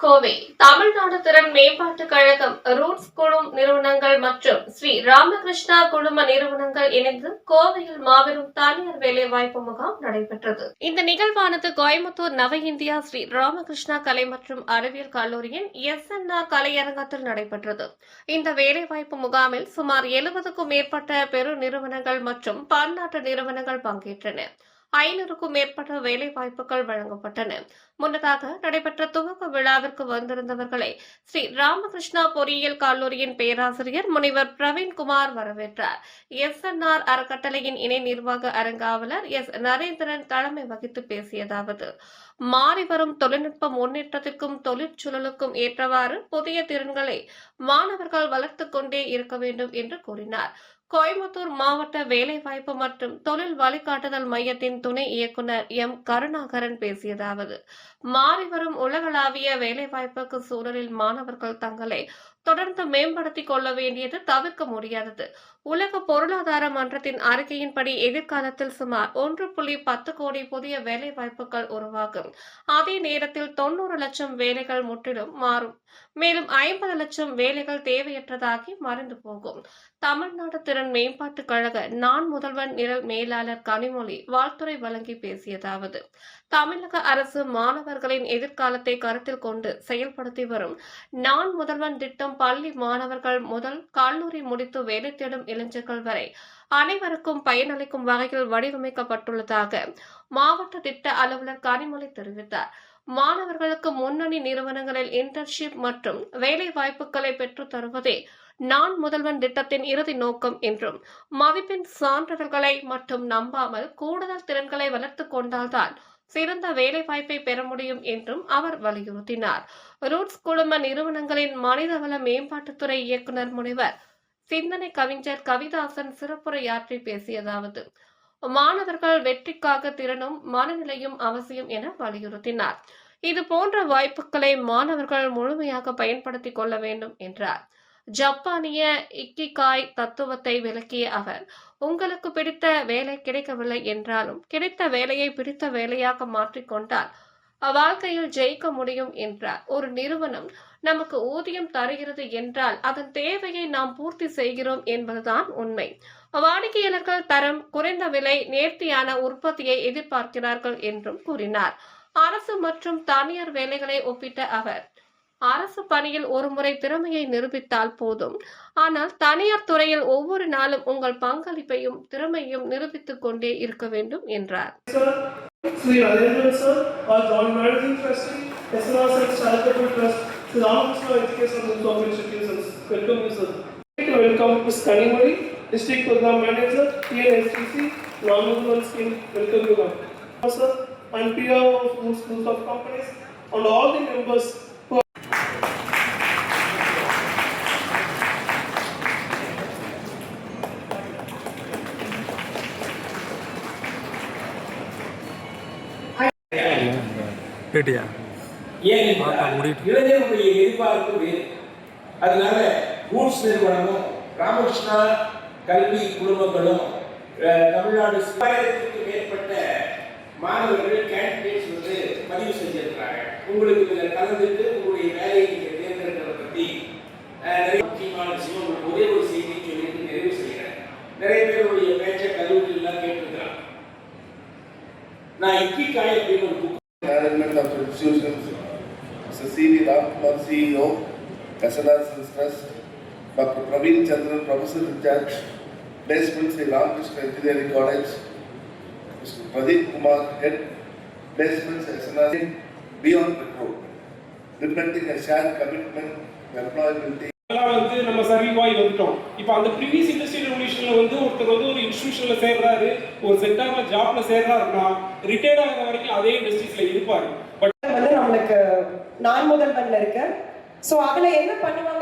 கோவை தமிழ்நாடு திறன் மேம்பாட்டுக் கழகம், ரூட்ஸ் குழு நிறுவனங்கள் மற்றும் ஸ்ரீ ராமகிருஷ்ணா குழும நிறுவனங்கள் இணைந்து கோவையில் மாபெரும் தனியார் வேலைவாய்ப்பு முகாம் நடைபெற்றது. இந்த நிகழ்வானது கோயம்புத்தூர் நவ இந்தியா ஸ்ரீ ராமகிருஷ்ணா கலை மற்றும் அறிவியல் கல்லூரியின் SNR கலையரங்கத்தில் நடைபெற்றது. இந்த வேலைவாய்ப்பு முகாமில் சுமார் 70க்கும் மேற்பட்ட பெரு நிறுவனங்கள் மற்றும் பன்னாட்டு நிறுவனங்கள் பங்கேற்றன. 500க்கும் மேற்பட்ட வேலை வாய்ப்புகள் வழங்கப்பட்டன. முன்னதாக நடைபெற்ற துவக்க விழாவிற்கு வந்திருந்தவர்களை ஸ்ரீ ராமகிருஷ்ணா பொறியியல் கல்லூரியின் பேராசிரியர் முனைவர் பிரவீன்குமார் வரவேற்றார். SNR அறக்கட்டளையின் இணை நிர்வாக அரங்காவலர் நரேந்திரன் தலைமை வகித்து பேசியதாவது: மாறிவரும் தொழில்நுட்ப முன்னேற்றத்திற்கும் தொழிற்சூழலுக்கும் ஏற்றவாறு புதிய திறன்களை மாணவர்கள் வளர்த்துக் கொண்டே இருக்க வேண்டும் என்று கூறினார். கோயம்புத்தூர் மாவட்ட வேலைவாய்ப்பு மற்றும் தொழில் வழிகாட்டுதல் மையத்தின் துணை இயக்குநர் கருணாகரன் பேசியதாவது: மாறிவரும் உலகளாவிய வேலைவாய்ப்புக்கு சூழலில் மாணவர்கள் தங்களை தொடர்ந்து மேம்படுத்திக் கொள்ள வேண்டியது தவிர்க்க முடியாதது. உலக பொருளாதார மன்றத்தின் அறிக்கையின்படி எதிர்காலத்தில் சுமார் 1.10 கோடி புதிய வேலைவாய்ப்புகள் உருவாகும். அதே நேரத்தில் 90 லட்சம் வேலைகள் முற்றிலும் மாறும். மேலும் 50 லட்சம் வேலைகள் தேவையற்றதாகி மறைந்து போகும். தமிழ்நாடு திறன் மேம்பாட்டுக் கழக நான் முதல்வன் நிரல் மேலாளர் கனிமொழி வாழ்த்துரை வழங்கி பேசியதாவது: தமிழக அரசு மாணவர்களின் எதிர்காலத்தை கருத்தில் கொண்டு செயல்படுத்தி வரும் நான் முதல்வன் திட்டம் பள்ளி மாணவர்கள் முதல் கல்லூரி முடித்து வேலை தேடும் இளைஞர்கள் வரை அனைவருக்கும் பயனளிக்கும் வகையில் வடிவமைக்கப்பட்டுள்ளதாக மாவட்ட திட்ட அலுவலர் கனிமொழி தெரிவித்தார். மாணவர்களுக்கு முன்னணி நிறுவனங்களில் இன்டர்ன்ஷிப் மற்றும் வேலை வாய்ப்புகளை பெற்றுத் தருவதே நான் முதல்வன் திட்டத்தின் இறுதி நோக்கம் என்றும், மதிப்பெண் சான்றிதழ்களை மட்டும் நம்பாமல் கூடுதல் திறன்களை வளர்த்துக் கொண்டால்தான் சிறந்த வேலை வாய்ப்பை பெற முடியும் என்றும் அவர் வலியுறுத்தினார். ரூட்ஸ் குழும நிறுவனங்களின் மனிதவள மேம்பாட்டுத்துறை இயக்குநர் முனைவர் சிந்தனை கவிஞர் கவிதாசன் சிறப்புரையாற்றி பேசியதாவது: மாணவர்கள் வெற்றிக்காக திறனும் மனநிலையும் அவசியம் என வலியுறுத்தினார். இது போன்ற வாய்ப்புகளை மாணவர்கள் முழுமையாக பயன்படுத்திக் கொள்ள வேண்டும் என்றார். ஜப்பானிய இக்கிகாய் தத்துவத்தை விளக்கிய அவர், உங்களுக்கு பிடித்த வேலை கிடைக்கவில்லை என்றாலும் கிடைத்த வேலையை பிடித்த வேலையாக மாற்றிக்கொண்டால் வாழ்க்கையில் ஜெயிக்க முடியும் என்றார். ஒரு நிறுவனம் நமக்கு ஊதியம் தருகிறது என்றால் அதன் தேவையை நாம் பூர்த்தி செய்கிறோம் என்பதுதான் உண்மை. வாடிக்கையாளர்கள் தரம், குறைந்த விலை, நேர்த்தியான உற்பத்தியை எதிர்பார்க்கிறார்கள் என்றும் கூறினார். அரசு மற்றும் தனியார் வேலைகளை ஒப்பிட்ட அவர், அரசு பணியில் ஒருமுறை திறமையை நிரூபித்தால் போதும், ஆனால் தனியார் துறையில் ஒவ்வொரு நாளும் உங்கள் பங்களிப்பையும் திறமையும் நிரூபித்துக் கொண்டே இருக்க வேண்டும் என்றார். Sri Narayan sir, our John Managing Trustee, SNR Charitable Trust, Sri Ramakrishna Education and Institutions. Welcome you, sir. Welcome Ms. Kanimoli, District Program Manager, TNSTC, Non-Movable Scheme. Welcome you, ma'am. Sir, and PO of Schools of Companies, and all the members. இளைஞர்களுடைய எதிர்பார்ப்பு வேறு. அதனால roots நிறுவனமும் ராமகிருஷ்ணா கல்வி குழுமங்களும் தமிழ்நாடு 1000க்கு மேற்பட்ட மாணவர்கள் candidates வந்து பதிவு செஞ்சிருக்கிறாங்க. உங்களுக்கு இதில் கலந்துட்டு உங்களுடைய வேலையை நீங்கள் தேர்ந்தெடுக்கிறத பற்றி நிறைய முக்கியமான விஷயம் உங்களுக்கு ஒரே ஒரு செய்தி சொல்லிட்டு நிறைவு செய்கிறேன். நிறைய பேருடைய பேச்சை கல்லூரிலாம் கேட்டிருக்கிறாங்க. நான் இக்கிகாய் அப்படின்னு ஒரு book Management of Institutions, Mr. C.V. Ramkumar, CEO, SNR Trust, Dr. Praveen Chandran, Professor in Charge, Placement Sri Ramakrishna Engineering College, Mr. Pradeep Kumar, Head, Placements SNR, Beyond Petrol, representing a shared commitment to employability. வந்து நம்ம சர்வீவாய் வந்துட்டோம். இப்போ அந்த previous industrial ரெவல்யூஷன்ல வந்து ஒருத்தர் வந்து ஒரு இன்ஸ்டிடியூஷன்ல சேர்றாரு, ஒரு செக்டார்ல ஜாப்ல சேர்றாருன்னா ரிட்டையர்ட் ஆகிற வரைக்கும் அதே இண்டஸ்ட்ரீஸ்ல இருப்பாரு. பட் வந்து நம்மளுக்கு நான் முதல்வன்ல இருக்கு. ஸோ அதுல என்ன பண்ணுவாங்க?